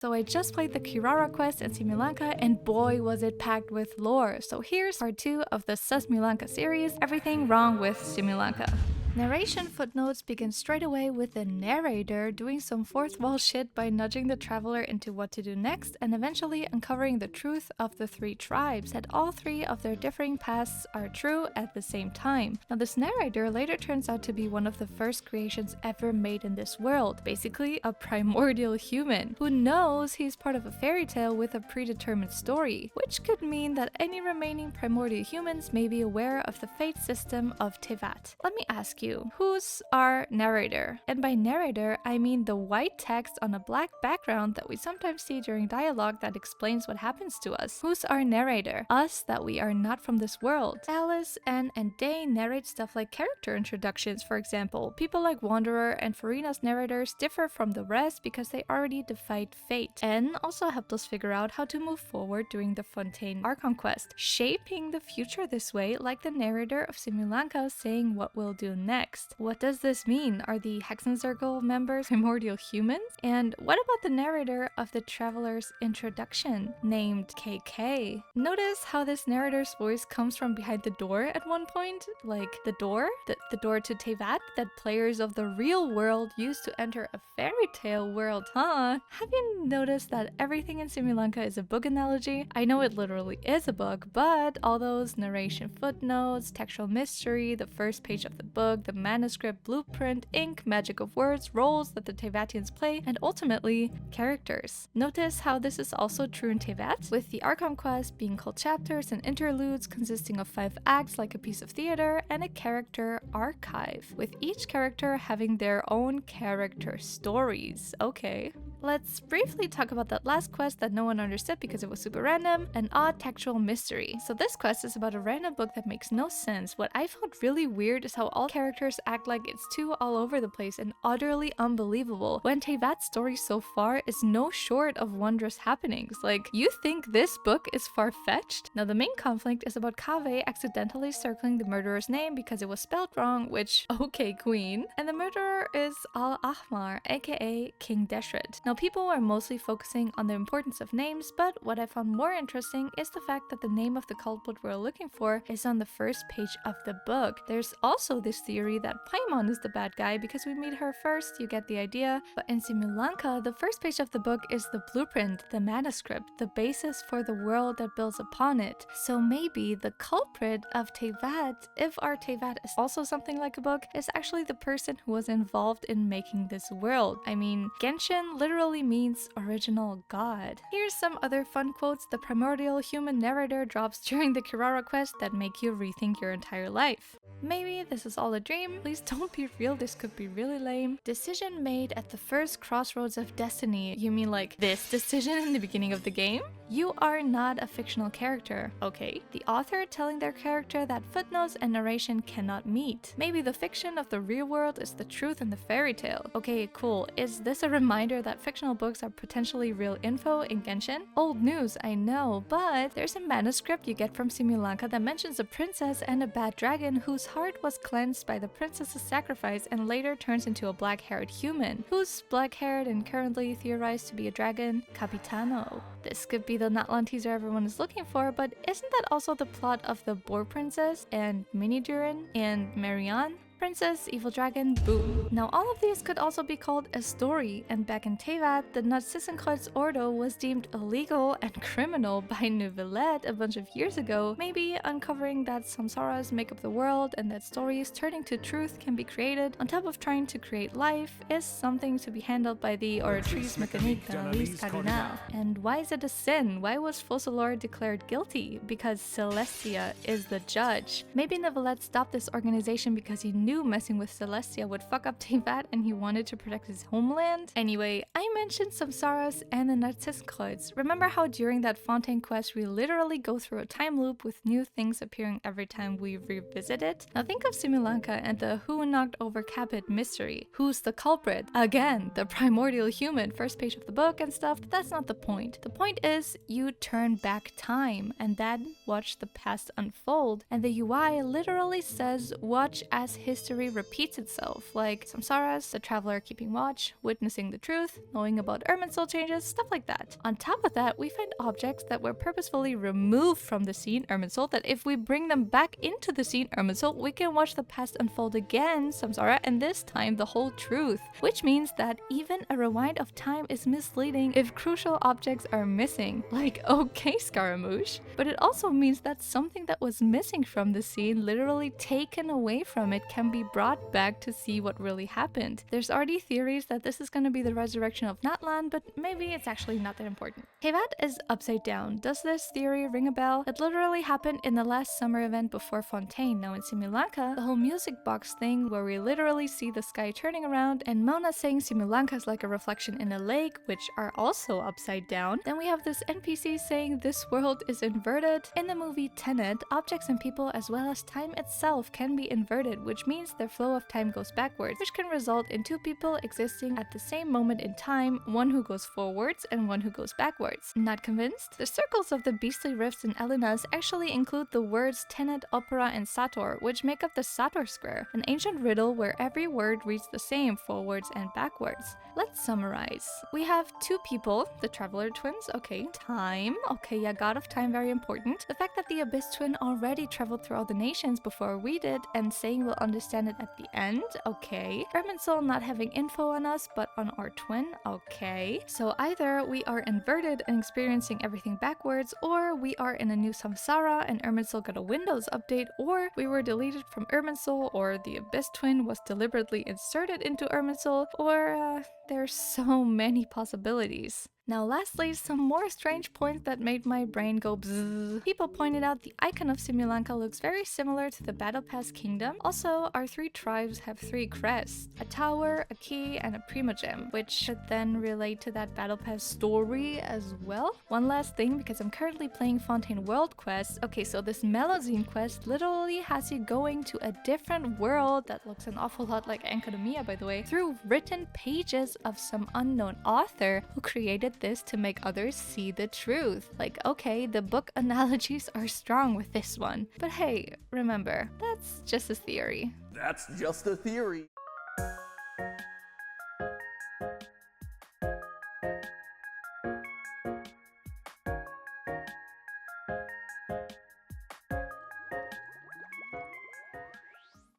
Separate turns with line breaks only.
So I just played the Kirara quest in Simulanka, and boy was it packed with lore. So here's part 2 of the Simulanka series, Everything Wrong with Simulanka. Narration footnotes begin straight away with the narrator doing some fourth wall shit by nudging the traveler into what to do next and eventually uncovering the truth of the 3 tribes, that all 3 of their differing pasts are true at the same time. Now this narrator later turns out to be one of the first creations ever made in this world, basically a primordial human, who knows he's part of a fairy tale with a predetermined story, which could mean that any remaining primordial humans may be aware of the fate system of Tevat. Let me ask you, who's our narrator? And by narrator, I mean the white text on a black background that we sometimes see during dialogue that explains what happens to us. Who's our narrator? Us, that we are not from this world. Alice, Anne, and Day narrate stuff like character introductions, for example. People like Wanderer and Farina's narrators differ from the rest because they already defied fate. Anne also helped us figure out how to move forward during the Fontaine Archon quest, shaping the future this way, like the narrator of Simulanka saying what we'll do next. What does this mean? Are the Hexen Circle members primordial humans? And what about the narrator of the Traveler's introduction, named KK? Notice how this narrator's voice comes from behind the door at one point? Like the door? The door to Tevat that players of the real world use to enter a fairy tale world, huh? Have you noticed that everything in Simulanka is a book analogy? I know it literally is a book, but all those narration footnotes, textual mystery, the first page of the book, the manuscript, blueprint, ink, magic of words, roles that the Tevatians play, and ultimately, characters. Notice how this is also true in Tevat, with the Archon quest being called chapters and interludes consisting of 5 acts like a piece of theater and a character archive, with each character having their own character stories. Okay. Let's briefly talk about that last quest that no one understood because it was super random, an odd textual mystery. So this quest is about a random book that makes no sense. What I found really weird is how all characters act like it's too all over the place and utterly unbelievable, when Tevat's story so far is no short of wondrous happenings. Like, you think this book is far-fetched? Now the main conflict is about Kaveh accidentally circling the murderer's name because it was spelled wrong, which, okay queen, and the murderer is Al-Ahmar, aka King Deshret. Now people are mostly focusing on the importance of names, but what I found more interesting is the fact that the name of the culprit we're looking for is on the first page of the book. There's also this theory that Paimon is the bad guy because we meet her first, you get the idea, but in Simulanka, the first page of the book is the blueprint, the manuscript, the basis for the world that builds upon it. So maybe the culprit of Tevat, if our Tevat is also something like a book, is actually the person who was involved in making this world. I mean, Genshin literally means original god. Here's some other fun quotes the primordial human narrator drops during the Kirara quest that make you rethink your entire life. Maybe this is all a dream. Please don't be real, this could be really lame. Decision made at the first crossroads of destiny. You mean like this decision in the beginning of the game? You are not a fictional character. Okay. The author telling their character that footnotes and narration cannot meet. Maybe the fiction of the real world is the truth in the fairy tale. Okay, cool. Is this a reminder that fictional books are potentially real info in Genshin? Old news, I know, but there's a manuscript you get from Simulanka that mentions a princess and a bad dragon whose heart was cleansed by the princess's sacrifice and later turns into a black-haired human. Who's black-haired and currently theorized to be a dragon? Capitano. This could be the Natlan teaser everyone is looking for, but isn't that also the plot of the Boar Princess and Minidurin and Marianne? Princess, Evil Dragon, boom. Now all of these could also be called a story, and back in Tevat, the nonsensical Ordo was deemed illegal and criminal by Neuvillette a bunch of years ago, maybe uncovering that samsaras make up the world and that stories turning to truth can be created on top of trying to create life is something to be handled by the Oratrice Mécanique d'Analyse Cardinale. And why is it a sin? Why was Fossilor declared guilty? Because Celestia is the judge. Maybe Neuvillette stopped this organization because he knew messing with Celestia would fuck up Tevat and he wanted to protect his homeland. Anyway, I mentioned Samsaras and the Narziskreuz. Remember how during that Fontaine quest we literally go through a time loop with new things appearing every time we revisit it? Now think of Simulanka and the who knocked over Capit mystery. Who's the culprit? Again, the primordial human, first page of the book and stuff, but that's not the point. The point is you turn back time and then watch the past unfold, and the UI literally says watch as history history repeats itself, like samsaras, the traveler keeping watch, witnessing the truth, knowing about Irminsul changes, stuff like that. On top of that, we find objects that were purposefully removed from the scene Irminsul, that if we bring them back into the scene Irminsul, we can watch the past unfold again, samsara, and this time the whole truth. Which means that even a rewind of time is misleading if crucial objects are missing. Like, okay, Scaramouche. But it also means that something that was missing from the scene, literally taken away from it, can be brought back to see what really happened. There's already theories that this is going to be the resurrection of Natlan, but maybe it's actually not that important. Hevat is upside down. Does this theory ring a bell? It literally happened in the last summer event before Fontaine. Now in Simulanka, the whole music box thing where we literally see the sky turning around and Mona saying Simulanka is like a reflection in a lake, which are also upside down. Then we have this NPC saying this world is inverted. In the movie Tenet, objects and people as well as time itself can be inverted, which means their flow of time goes backwards, which can result in two people existing at the same moment in time, one who goes forwards and one who goes backwards. Not convinced? The circles of the beastly rifts in Elinas actually include the words Tenet, Opera, and Sator, which make up the Sator square, an ancient riddle where every word reads the same forwards and backwards. Let's summarize. We have two people, the Traveler twins, okay. Time, okay, yeah, god of time, very important. The fact that the Abyss twin already traveled through all the nations before we did and saying we'll understand it at the end, okay. Irminsul not having info on us but on our twin, okay. So either we are inverted and experiencing everything backwards, or we are in a new samsara and Irminsul got a Windows update, or we were deleted from Irminsul, or the Abyss twin was deliberately inserted into Irminsul, or there's so many possibilities. Now lastly, some more strange points that made my brain go bzzz. People pointed out the icon of Simulanka looks very similar to the Battle Pass Kingdom. Also, our three tribes have three crests, a tower, a key, and a primogem, which should then relate to that Battle Pass story as well. One last thing, because I'm currently playing Fontaine World Quest. Okay, so this Melazine quest literally has you going to a different world that looks an awful lot like Academia, by the way, through written pages of some unknown author who created this to make others see the truth. Like, okay, the book analogies are strong with this one. But hey, remember, that's just a theory.
That's just a theory.